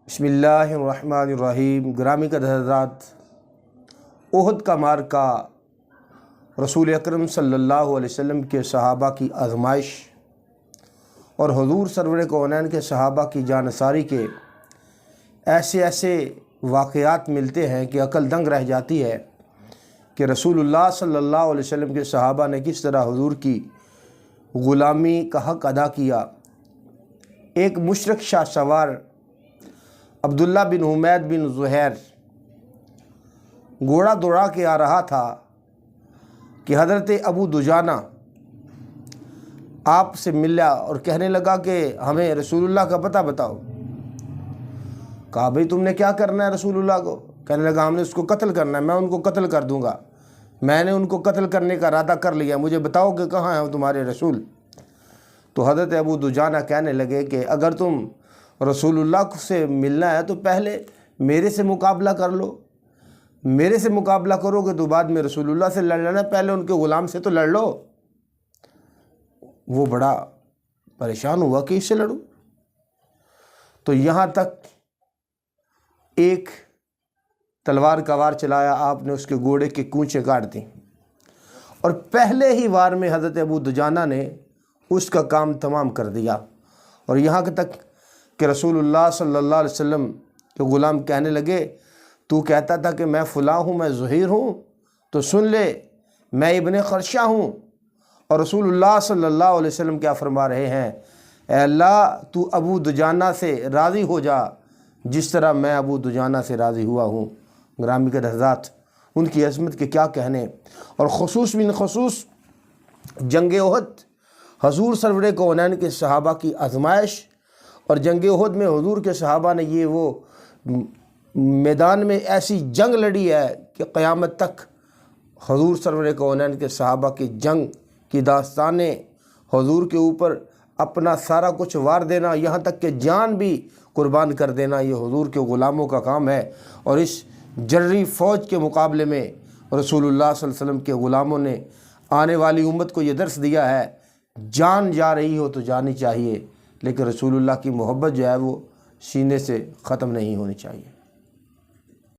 بسم اللہ الرحمن الرحیم۔ گرامی قدر حضرات، احد کا معرکہ رسول اکرم صلی اللہ علیہ وسلم کے صحابہ کی آزمائش اور حضور سرور کونین کے صحابہ کی جانثاری کے ایسے واقعات ملتے ہیں کہ عقل دنگ رہ جاتی ہے کہ رسول اللہ صلی اللہ علیہ وسلم کے صحابہ نے کس طرح حضور کی غلامی کا حق ادا کیا۔ ایک مشرک شاہ سوار عبداللہ بن حمید بن زہیر گھوڑا دوڑا کے آ رہا تھا کہ حضرت ابو دجانہ آپ سے ملا اور کہنے لگا کہ ہمیں رسول اللہ کا پتہ بتاؤ۔ کہا بھئی تم نے کیا کرنا ہے رسول اللہ کو؟ کہنے لگا ہم نے اس کو قتل کرنا ہے، میں ان کو قتل کر دوں گا، میں نے ان کو قتل کرنے کا ارادہ کر لیا، مجھے بتاؤ کہ کہاں ہیں تمہارے رسول۔ تو حضرت ابو دجانہ کہنے لگے کہ اگر تم رسول اللہ سے ملنا ہے تو پہلے میرے سے مقابلہ کر لو، میرے سے مقابلہ کرو گے تو بعد میں رسول اللہ سے لڑ لینا، پہلے ان کے غلام سے تو لڑ لو۔ وہ بڑا پریشان ہوا کہ اس سے لڑوں، تو یہاں تک ایک تلوار کا وار چلایا آپ نے، اس کے گھوڑے کے کونچیں کاٹ دیں اور پہلے ہی وار میں حضرت ابو دجانہ نے اس کا کام تمام کر دیا۔ اور یہاں تک کہ رسول اللہ صلی اللہ علیہ وسلم کے غلام کہنے لگے تو کہتا تھا کہ میں فلاں ہوں، میں زہیر ہوں، تو سن لے میں ابن خرشہ ہوں۔ اور رسول اللہ صلی اللہ علیہ وسلم کیا فرما رہے ہیں، اے اللہ تو ابو دجانہ سے راضی ہو جا جس طرح میں ابو دجانہ سے راضی ہوا ہوں۔ گرامی کے حضرات، ان کی عظمت کے کیا کہنے، اور خصوص من خصوص جنگ احد حضور سرور کونین کے صحابہ کی آزمائش، اور جنگ احد میں حضور کے صحابہ نے یہ وہ میدان میں ایسی جنگ لڑی ہے کہ قیامت تک حضور سرور کونین کے صحابہ کی جنگ کی داستانیں، حضور کے اوپر اپنا سارا کچھ وار دینا، یہاں تک کہ جان بھی قربان کر دینا، یہ حضور کے غلاموں کا کام ہے۔ اور اس جری فوج کے مقابلے میں رسول اللہ صلی اللہ علیہ وسلم کے غلاموں نے آنے والی امت کو یہ درس دیا ہے، جان جا رہی ہو تو جانی چاہیے، لیکن رسول اللہ کی محبت جو ہے وہ سینے سے ختم نہیں ہونی چاہیے۔